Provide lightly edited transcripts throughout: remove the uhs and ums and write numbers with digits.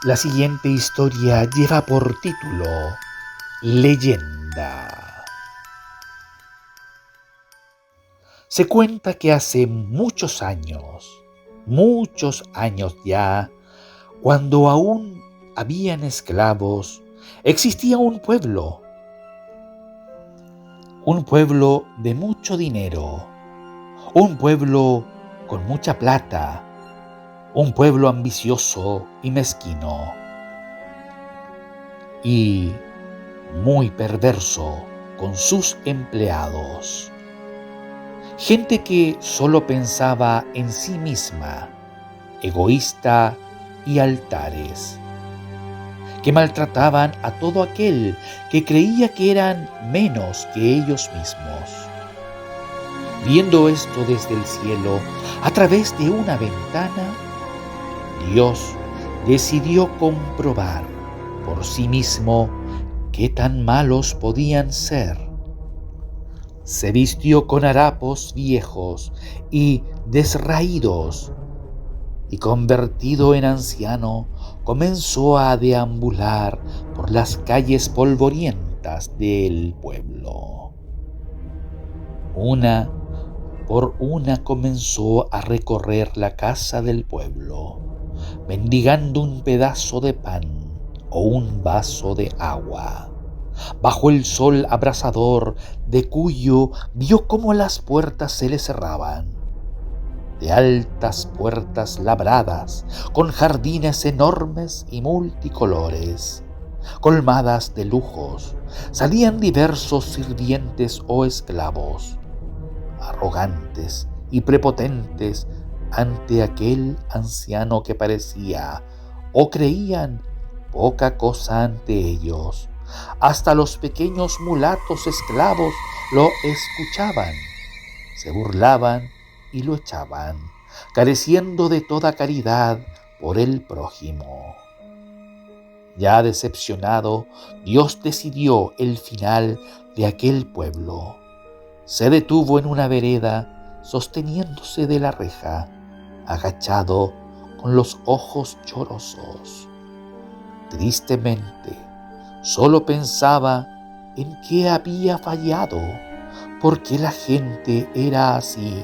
La siguiente historia lleva por título Leyenda. Se cuenta que hace muchos años ya, cuando aún habían esclavos, existía un pueblo de mucho dinero, un pueblo con mucha plata, un pueblo ambicioso y mezquino, y muy perverso con sus empleados. Gente que solo pensaba en sí misma, egoísta y altares, que maltrataban a todo aquel que creía que eran menos que ellos mismos. Viendo esto desde el cielo, a través de una ventana, Dios decidió comprobar por sí mismo qué tan malos podían ser. Se vistió con harapos viejos y desraídos, y convertido en anciano, comenzó a deambular por las calles polvorientas del pueblo. Una por una comenzó a recorrer la casa del pueblo, mendigando un pedazo de pan o un vaso de agua, bajo el sol abrasador de cuyo vio cómo las puertas se le cerraban. De altas puertas labradas, con jardines enormes y multicolores, colmadas de lujos, salían diversos sirvientes o esclavos, arrogantes y prepotentes ante aquel anciano que parecía o creían poca cosa ante ellos. Hasta los pequeños mulatos esclavos lo escuchaban, se burlaban y lo echaban, careciendo de toda caridad por el prójimo. Ya decepcionado, Dios decidió el final de aquel pueblo. Se detuvo en una vereda, sosteniéndose de la reja, agachado, con los ojos llorosos. Tristemente, solo pensaba en qué había fallado, por qué la gente era así.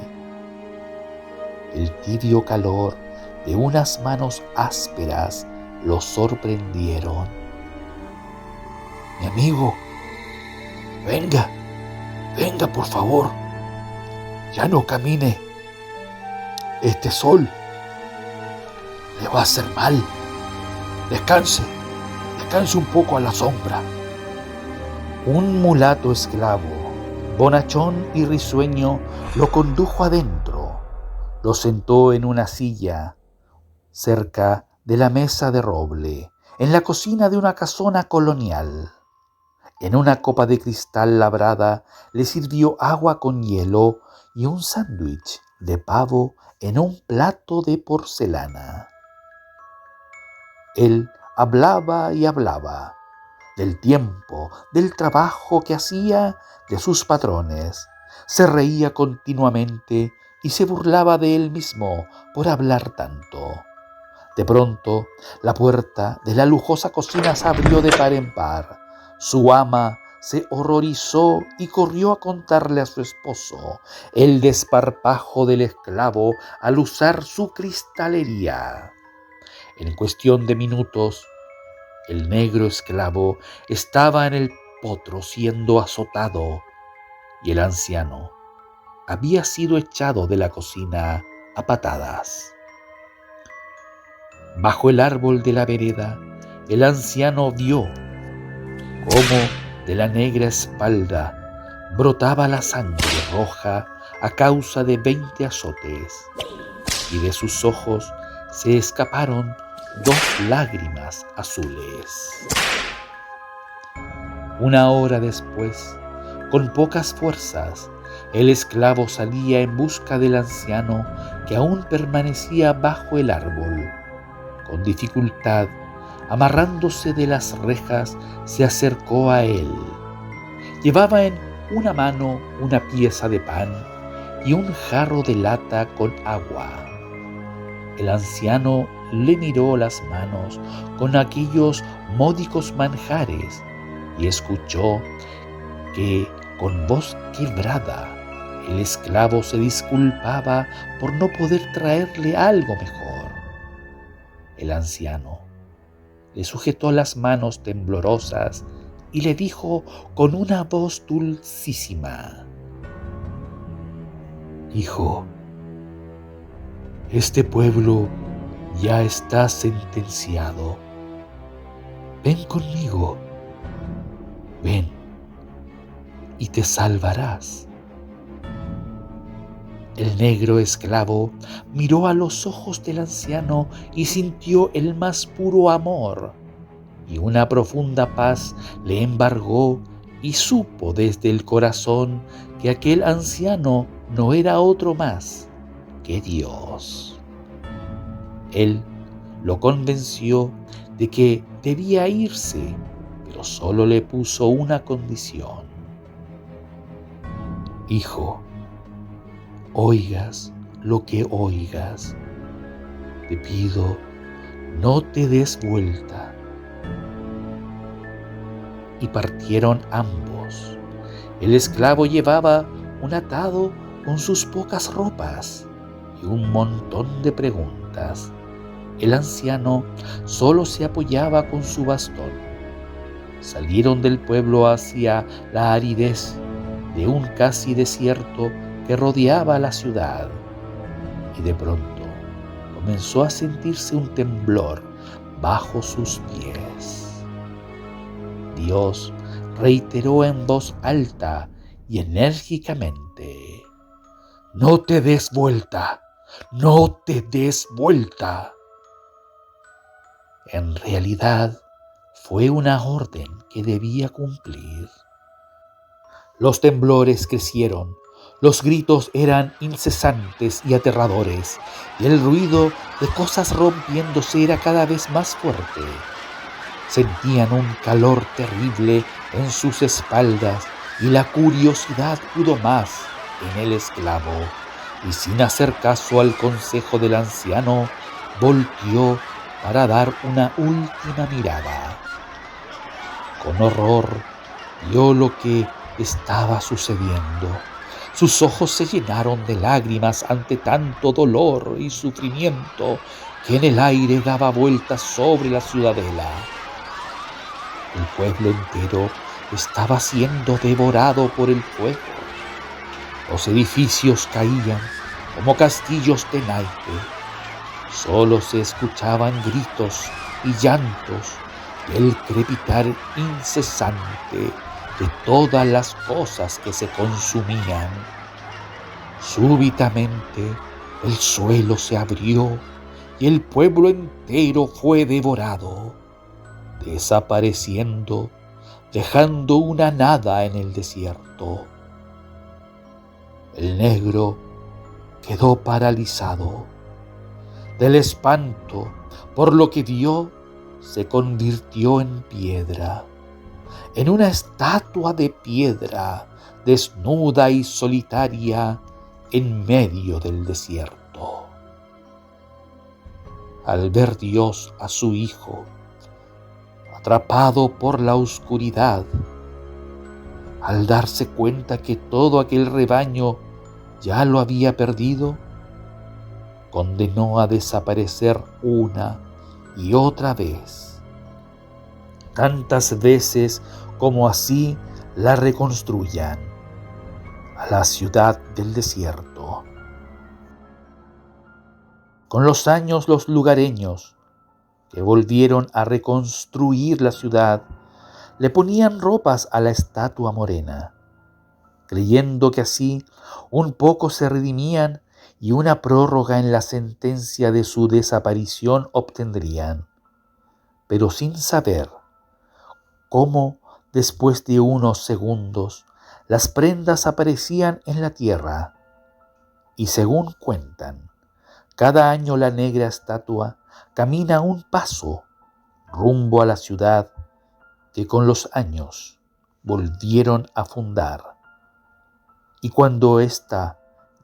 El tibio calor de unas manos ásperas lo sorprendieron. «Mi amigo, venga por favor, ya no camine. Este sol le va a hacer mal. Descanse un poco a la sombra». Un mulato esclavo, bonachón y risueño, lo condujo adentro, lo sentó en una silla cerca de la mesa de roble, en la cocina de una casona colonial. En una copa de cristal labrada le sirvió agua con hielo y un sándwich de pavo en un plato de porcelana. Él hablaba y hablaba del tiempo, del trabajo que hacía, de sus patrones. Se reía continuamente y se burlaba de él mismo por hablar tanto. De pronto, la puerta de la lujosa cocina se abrió de par en par. Su ama se horrorizó y corrió a contarle a su esposo el desparpajo del esclavo al usar su cristalería. En cuestión de minutos, el negro esclavo estaba en el potro siendo azotado y el anciano había sido echado de la cocina a patadas. Bajo el árbol de la vereda, el anciano vio cómo de la negra espalda brotaba la sangre roja a causa de 20 azotes, y de sus ojos se escaparon 2 lágrimas azules. Una hora después, con pocas fuerzas, el esclavo salía en busca del anciano que aún permanecía bajo el árbol. Con dificultad, amarrándose de las rejas, se acercó a él. Llevaba en una mano una pieza de pan y un jarro de lata con agua. El anciano le miró las manos con aquellos módicos manjares y escuchó que con voz quebrada el esclavo se disculpaba por no poder traerle algo mejor. El anciano le sujetó las manos temblorosas y le dijo con una voz dulcísima: «Hijo, este pueblo ya está sentenciado. Ven conmigo, ven y te salvarás». El negro esclavo miró a los ojos del anciano y sintió el más puro amor, y una profunda paz le embargó, y supo desde el corazón que aquel anciano no era otro más que Dios. Él lo convenció de que debía irse, pero solo le puso una condición: «Hijo, oigas lo que oigas, te pido, no te des vuelta». Y partieron ambos. El esclavo llevaba un atado con sus pocas ropas y un montón de preguntas. El anciano solo se apoyaba con su bastón. Salieron del pueblo hacia la aridez de un casi desierto que rodeaba la ciudad, y de pronto comenzó a sentirse un temblor bajo sus pies. Dios reiteró en voz alta y enérgicamente: «No te des vuelta, no te des vuelta». En realidad, fue una orden que debía cumplir. Los temblores crecieron, los gritos eran incesantes y aterradores, y el ruido de cosas rompiéndose era cada vez más fuerte. Sentían un calor terrible en sus espaldas, y la curiosidad pudo más en el esclavo, y sin hacer caso al consejo del anciano, volteó para dar una última mirada. Con horror vio lo que estaba sucediendo. Sus ojos se llenaron de lágrimas ante tanto dolor y sufrimiento que en el aire daba vueltas sobre la ciudadela. El pueblo entero estaba siendo devorado por el fuego. Los edificios caían como castillos de naipe. Solo se escuchaban gritos y llantos y el crepitar incesante de todas las cosas que se consumían. Súbitamente el suelo se abrió y el pueblo entero fue devorado, desapareciendo, dejando una nada en el desierto. El negro quedó paralizado. Del espanto por lo que vio, se convirtió en piedra, en una estatua de piedra, desnuda y solitaria en medio del desierto. Al ver Dios a su hijo, atrapado por la oscuridad, al darse cuenta que todo aquel rebaño ya lo había perdido, condenó a desaparecer una y otra vez, tantas veces como así la reconstruyan, a la ciudad del desierto. Con los años, los lugareños que volvieron a reconstruir la ciudad le ponían ropas a la estatua morena, creyendo que así un poco se redimían y una prórroga en la sentencia de su desaparición obtendrían, pero sin saber cómo después de unos segundos las prendas aparecían en la tierra, y según cuentan, cada año la negra estatua camina un paso rumbo a la ciudad que con los años volvieron a fundar. Y cuando ésta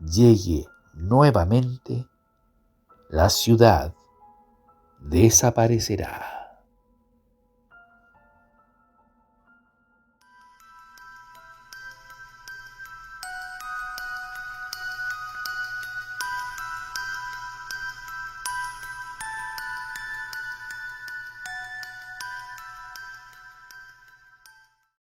llegue nuevamente, la ciudad desaparecerá.